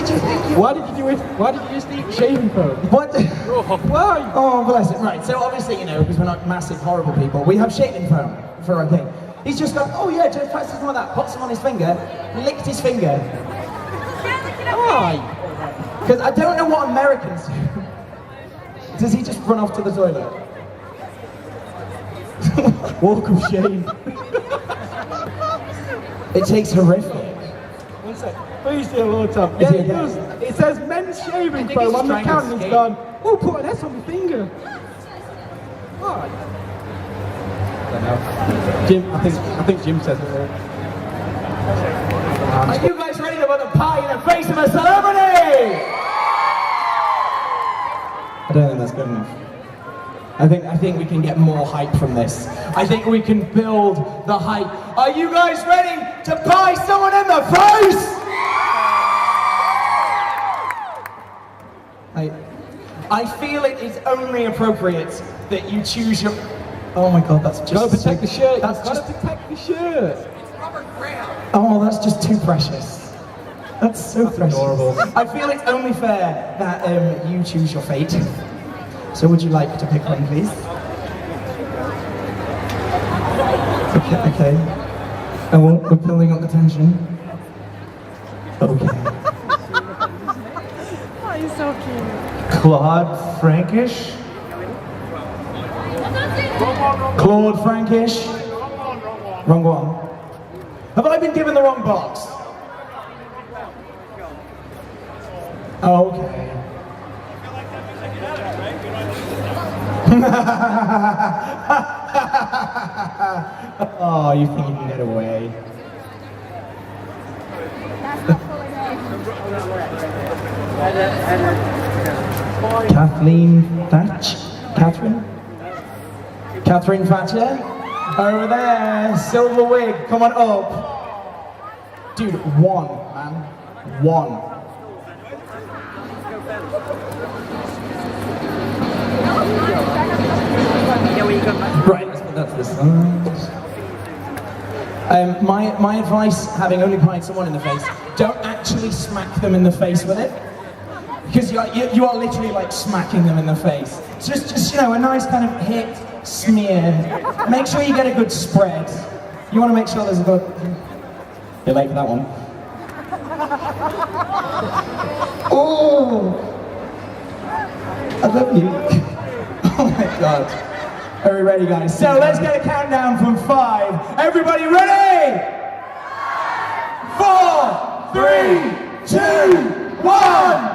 did you think you... Why did you do it? Why did you just eat shaving foam? What? Why? Oh, bless it. Right, so obviously, you know, because we're not massive, horrible people, we have shaving foam for our king. He's just gone, oh yeah, Joe Price doesn't want that, puts him on his finger, licked his finger. Why? Because I don't know what Americans do. Does he just run off to the toilet? Walk of shame. It takes horrific. One sec. Please do all the time. Yeah, it does. It says men's shaving foam on the can and it's gone, oh, put an S on my finger. Why? I don't know. Jim, I think Jim says it. Are you guys ready to put the pie in the face of a celebrity? I don't think that's good enough. I think we can get more hype from this. I think we can build the hype. Are you guys ready to pie someone in the face? I feel it is only appropriate that you choose your... Oh my god, that's just... Gotta protect the shirt. That's Gotta just... protect the shirt. Oh, that's just too precious. That's so precious. Adorable. I feel it's only fair that you choose your fate. So would you like to pick one, please? Okay. And we're building up the tension. Okay. Oh, you're so cute. Claude Frankish? Claude Frankish. Wrong one. Have I been given the wrong box? Oh, okay. Oh, you think you can get away? Kathleen Thatch? Catherine Thatcher? Over there, silver wig, come on up. Dude, one, man. One. Right, let's put that to the side. My advice, having only pied someone in the face, don't actually smack them in the face with it. Because you are literally like smacking them in the face. Just you know, a nice kind of hit, smear. Make sure you get a good spread. You want to make sure there's a good... You're late for that one. Oh! I love you. Oh my god. Are we ready, guys? So let's get a countdown from 5. Everybody ready? 4, 3, 2, 1!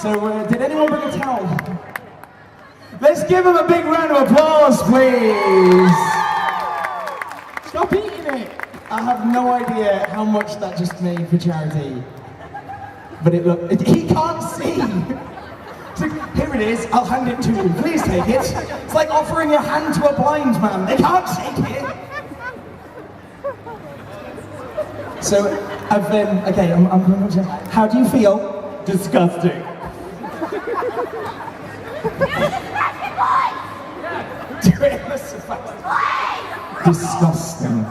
So, did anyone bring a towel? Let's give him a big round of applause, please! Stop eating it! I have no idea how much that just made for charity. But he can't see! So, here it is, I'll hand it to you. Please take it. It's like offering your hand to a blind man. They can't shake it! So, okay, I'm going to... How do you feel? Disgusting. Do it in the disgusting.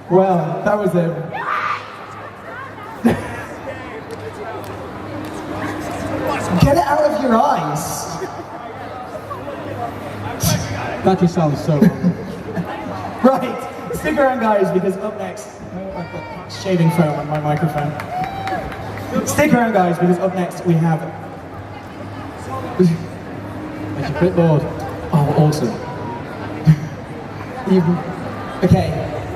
Well, that was it. Get it out of your eyes. That just sounds so wrong. Right, stick around, guys, because up next, I've got shaving foam on my microphone. Stick around, guys, because up next we have... Makes you a bit bored. Oh, awesome. Okay,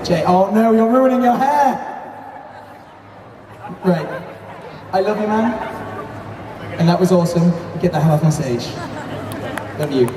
Jay. Oh no, you're ruining your hair! Right. I love you, man. And that was awesome. Get the hell off my stage. Love you.